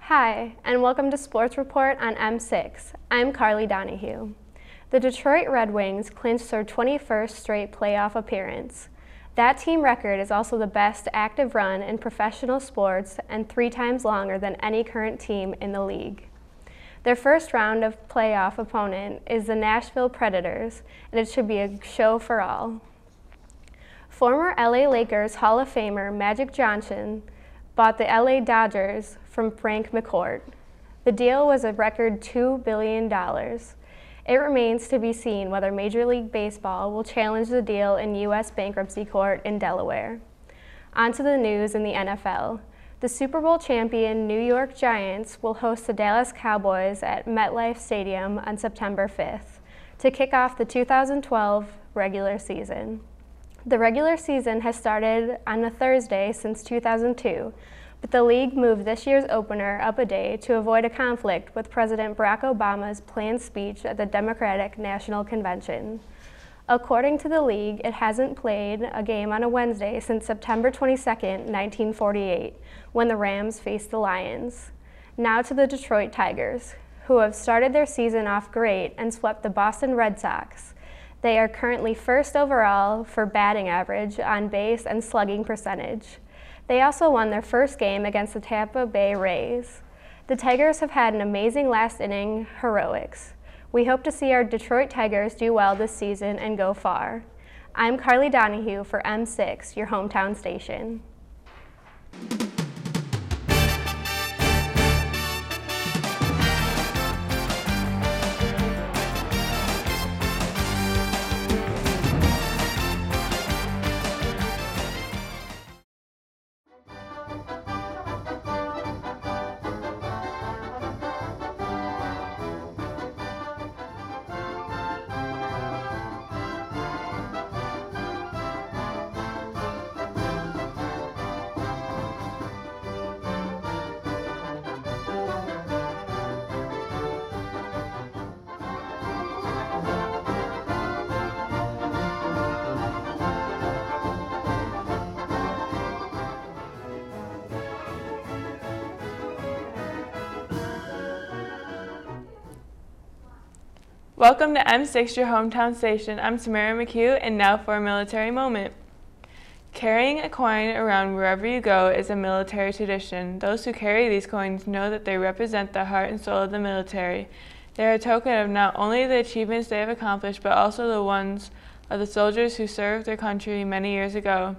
Hi, and welcome to Sports Report on M6. I'm Carly Donahue. The Detroit Red Wings clinched their 21st straight playoff appearance. That team record is also the best active run in professional sports and 3 times longer than any current team in the league. Their first round of playoff opponent is the Nashville Predators, and it should be a show for all. Former LA Lakers Hall of Famer Magic Johnson bought the LA Dodgers from Frank McCourt. The deal was a record $2 billion. It remains to be seen whether Major League Baseball will challenge the deal in U.S. bankruptcy court in Delaware. On to the news in the NFL. The Super Bowl champion New York Giants will host the Dallas Cowboys at MetLife Stadium on September 5th to kick off the 2012 regular season. The regular season has started on a Thursday since 2002, but the league moved this year's opener up a day to avoid a conflict with President Barack Obama's planned speech at the Democratic National Convention. According to the league, it hasn't played a game on a Wednesday since September 22, 1948, when the Rams faced the Lions. Now to the Detroit Tigers, who have started their season off great and swept the Boston Red Sox. They are currently first overall for batting average, on base, and slugging percentage. They also won their first game against the Tampa Bay Rays. The Tigers have had an amazing last inning heroics. We hope to see our Detroit Tigers do well this season and go far. I'm Carly Donahue for M6, your hometown station. Welcome to M6, your hometown station. I'm Samara McHugh, and now for a military moment. Carrying a coin around wherever you go is a military tradition. Those who carry these coins know that they represent the heart and soul of the military. They are a token of not only the achievements they have accomplished, but also the ones of the soldiers who served their country many years ago.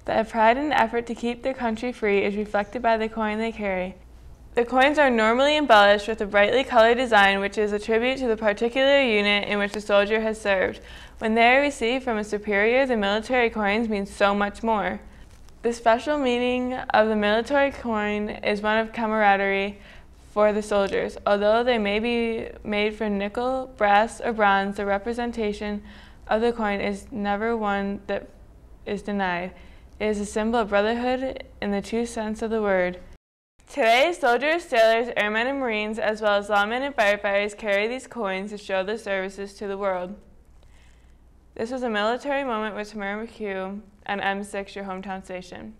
The pride and effort to keep their country free is reflected by the coin they carry. The coins are normally embellished with a brightly colored design, which is a tribute to the particular unit in which the soldier has served. When they are received from a superior, the military coins mean so much more. The special meaning of the military coin is one of camaraderie for the soldiers. Although they may be made from nickel, brass, or bronze, the representation of the coin is never one that is denied. It is a symbol of brotherhood in the true sense of the word. Today, soldiers, sailors, airmen, and Marines, as well as lawmen and firefighters carry these coins to show their services to the world. This was a military moment with Samara McHugh on M6, your hometown station.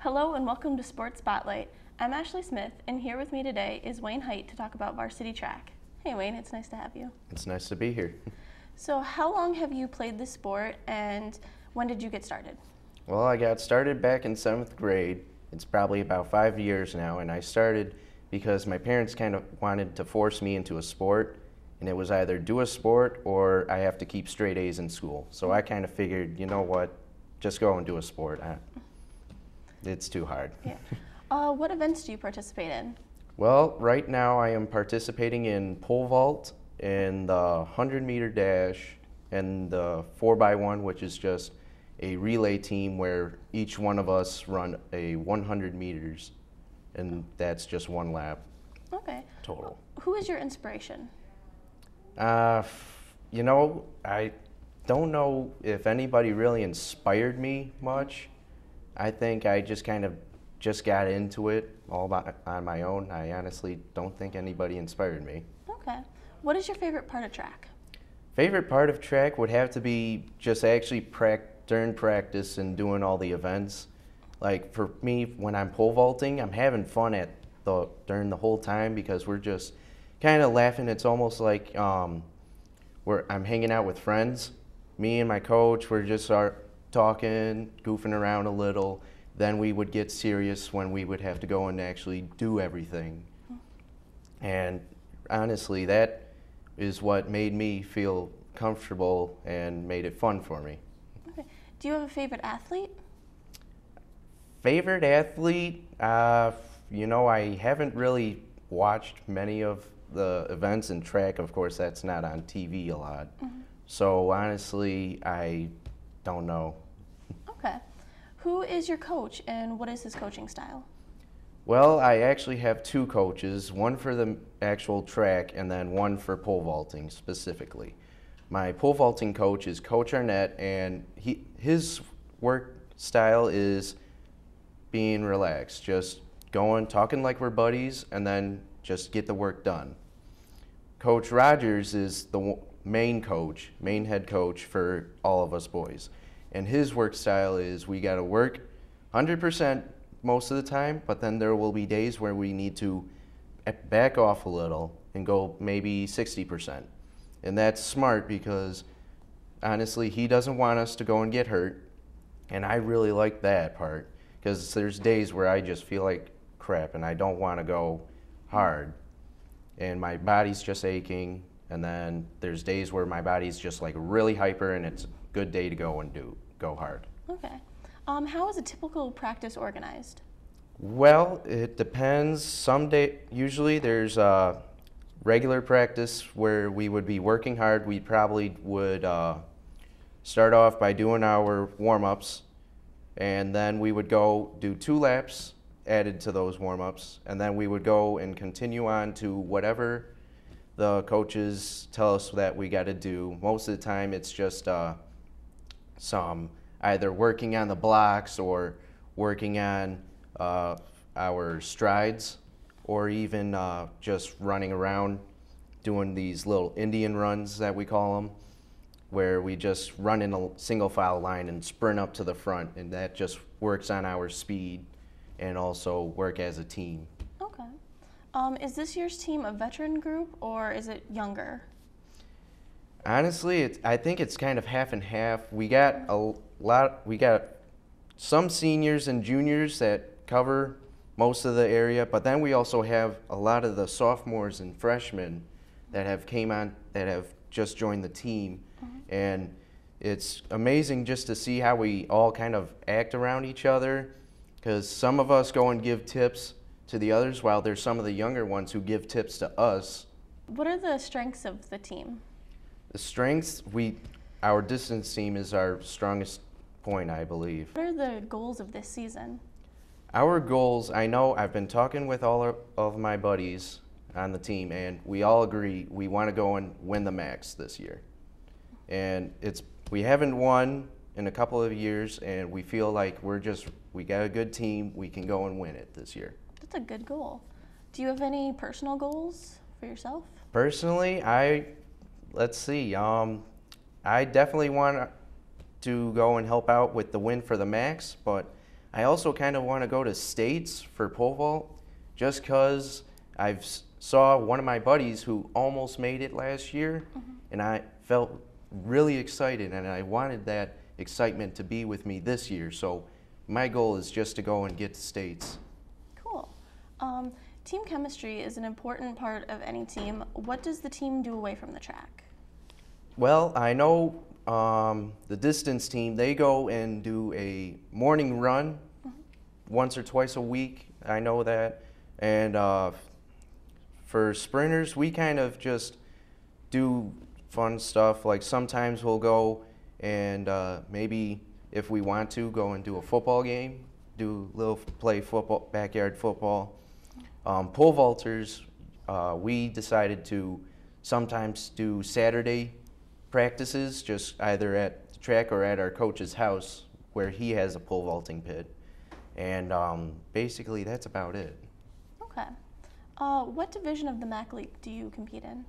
Hello and welcome to Sports Spotlight. I'm Ashley Smith, and here with me today is Wayne Height to talk about varsity track. Hey Wayne, it's nice to have you. It's nice to be here. So how long have you played this sport, and when did you get started? Well, I got started back in 7th grade. It's probably about 5 years now, and I started because my parents kind of wanted to force me into a sport, and it was either do a sport or I have to keep straight A's in school. So I kind of figured, you know what, just go and do a sport. It's too hard. Yeah. What events do you participate in? Well, right now I am participating in pole vault and the 100-meter dash and the 4x1, which is just a relay team where each one of us run a 100 meters, and that's just one lap Okay. total. Who is your inspiration? You know, I don't know if anybody really inspired me much. I think I just kind of just got into it all on my own. I honestly don't think anybody inspired me. Okay. What is your favorite part of track? Favorite part of track would have to be just actually during practice and doing all the events. Like for me, when I'm pole vaulting, I'm having fun during the whole time because we're just kind of laughing. It's almost like I'm hanging out with friends. Me and my coach, we're just talking, goofing around a little. Then we would get serious when we would have to go and actually do everything. And honestly, that is what made me feel comfortable and made it fun for me. Okay. Do you have a favorite athlete? Favorite athlete? You know, I haven't really watched many of the events in track. Of course, that's not on TV a lot. So honestly, I don't know. Okay. Who is your coach and what is his coaching style? Well, I actually have two coaches, one for the actual track and then one for pole vaulting specifically. My pole vaulting coach is Coach Arnett, and his work style is being relaxed, just going, talking like we're buddies, and then just get the work done. Coach Rogers is the main head coach for all of us boys. And his work style is we got to work 100% most of the time, but then there will be days where we need to back off a little and go maybe 60%. And that's smart because honestly, he doesn't want us to go and get hurt. And I really like that part because there's days where I just feel like crap and I don't want to go hard. And my body's just aching. And then there's days where my body's just like really hyper and it's a good day to go and go hard. Okay. How is a typical practice organized? Well, it depends. Usually there's regular practice where we would be working hard. We probably would start off by doing our warm-ups, and then we would go do 2 laps added to those warm-ups, and then we would go and continue on to whatever the coaches tell us that we got to do. Most of the time it's just some either working on the blocks or working on our strides, or even just running around doing these little Indian runs that we call them, where we just run in a single file line and sprint up to the front, and that just works on our speed and also work as a team. Okay. Is this year's team a veteran group or is it younger? Honestly, I think it's kind of half and half. We got some seniors and juniors that cover most of the area, but then we also have a lot of the sophomores and freshmen that have just joined the team. And it's amazing just to see how we all kind of act around each other, because some of us go and give tips to the others while there's some of the younger ones who give tips to us. What are the strengths of the team? The strengths, our distance team is our strongest point, I believe. What are the goals of this season? Our goals, I know I've been talking with all of my buddies on the team, and we all agree we want to go and win the MAX this year. And we haven't won in a couple of years, and we feel like we got a good team, we can go and win it this year. That's a good goal. Do you have any personal goals for yourself? Personally, let's see. I definitely want to go and help out with the win for the MAX, but I also kind of want to go to states for pole vault, just because I've saw one of my buddies who almost made it last year, and I felt really excited, and I wanted that excitement to be with me this year. So my goal is just to go and get to states. Cool. Team chemistry is an important part of any team. What does the team do away from the track? Well, I know the distance team, they go and do a morning run once or twice a week. I know that. And for sprinters, we kind of just do fun stuff. Like sometimes we'll go and maybe if we want to, go and do a football game, play football, backyard football. Pole vaulters, we decided to sometimes do Saturday practices, just either at the track or at our coach's house where he has a pole vaulting pit. And basically that's about it. Okay. What division of the MAC League do you compete in?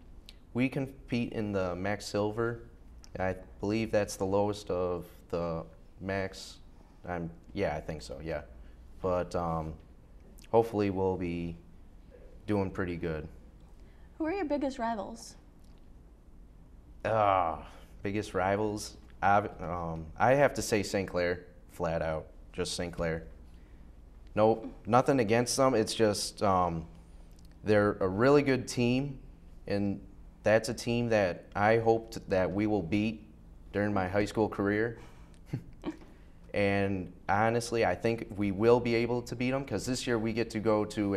We compete in the MAC Silver. I believe that's the lowest of the MACs. I think so, yeah. But hopefully we'll be doing pretty good. Who are your biggest rivals? Biggest rivals? I have to say St. Clair, flat out. Just St. Clair. Nope, nothing against them. It's just they're a really good team, and that's a team that I hoped that we will beat during my high school career. And honestly, I think we will be able to beat them because this year we get to go to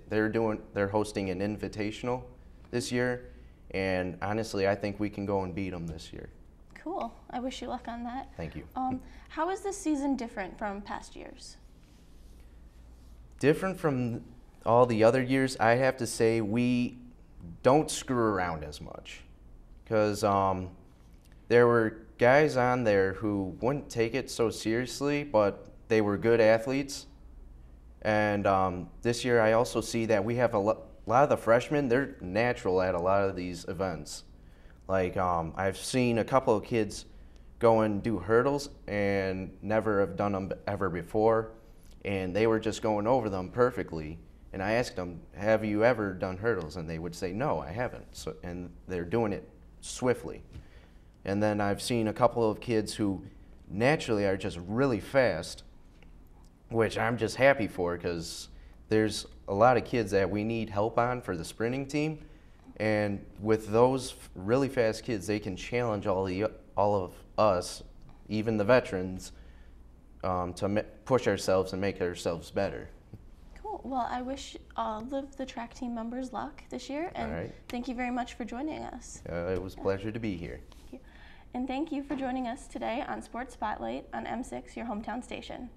they're hosting an invitational this year, and honestly, I think we can go and beat them this year. Cool. I wish you luck on that. Thank you. How is this season different from past years? Different from all the other years, I have to say we don't screw around as much because there were guys on there who wouldn't take it so seriously, but they were good athletes. And this year I also see that we have a lot of the freshmen, they're natural at a lot of these events. Like I've seen a couple of kids go and do hurdles and never have done them ever before, and they were just going over them perfectly. And I asked them, have you ever done hurdles? And they would say, no, I haven't. So, and they're doing it swiftly. And then I've seen a couple of kids who naturally are just really fast, which I'm just happy for because there's a lot of kids that we need help on for the sprinting team. And with those really fast kids, they can challenge all of us, even the veterans, to push ourselves and make ourselves better. Cool. Well, I wish all of the track team members luck this year, and thank you very much for joining us. It was a pleasure to be here. Thank you. And thank you for joining us today on Sports Spotlight on M6, your hometown station.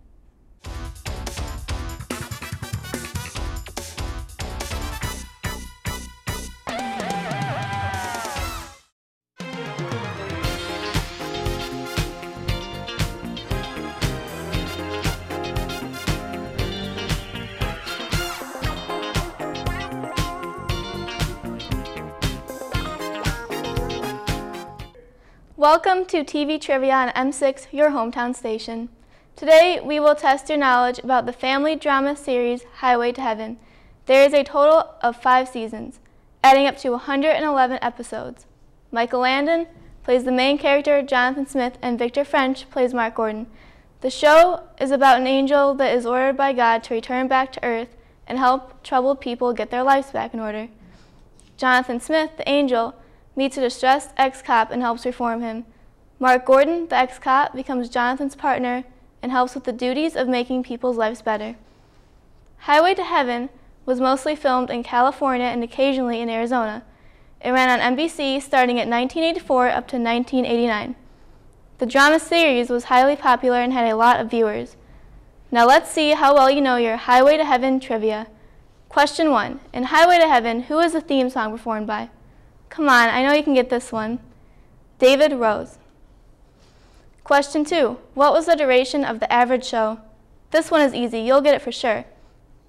Welcome to TV Trivia on M6, your hometown station. Today, we will test your knowledge about the family drama series Highway to Heaven. There is a total of 5 seasons, adding up to 111 episodes. Michael Landon plays the main character, Jonathan Smith, and Victor French plays Mark Gordon. The show is about an angel that is ordered by God to return back to Earth and help troubled people get their lives back in order. Jonathan Smith, the angel, meets a distressed ex-cop and helps reform him. Mark Gordon, the ex-cop, becomes Jonathan's partner and helps with the duties of making people's lives better. Highway to Heaven was mostly filmed in California and occasionally in Arizona. It ran on NBC starting at 1984 up to 1989. The drama series was highly popular and had a lot of viewers. Now let's see how well you know your Highway to Heaven trivia. Question 1. In Highway to Heaven, who is the theme song performed by? Come on, I know you can get this one. David Rose. Question 2. What was the duration of the average show? This one is easy. You'll get it for sure.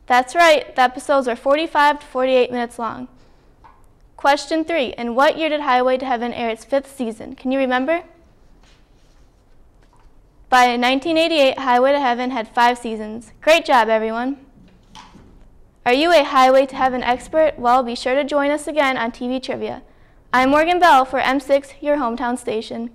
That's right. The episodes are 45 to 48 minutes long. Question 3. In what year did Highway to Heaven air its 5th season? Can you remember? By 1988, Highway to Heaven had 5 seasons. Great job, everyone. Are you a Highway to Heaven expert? Well, be sure to join us again on TV Trivia. I'm Morgan Bell for M6, your hometown station.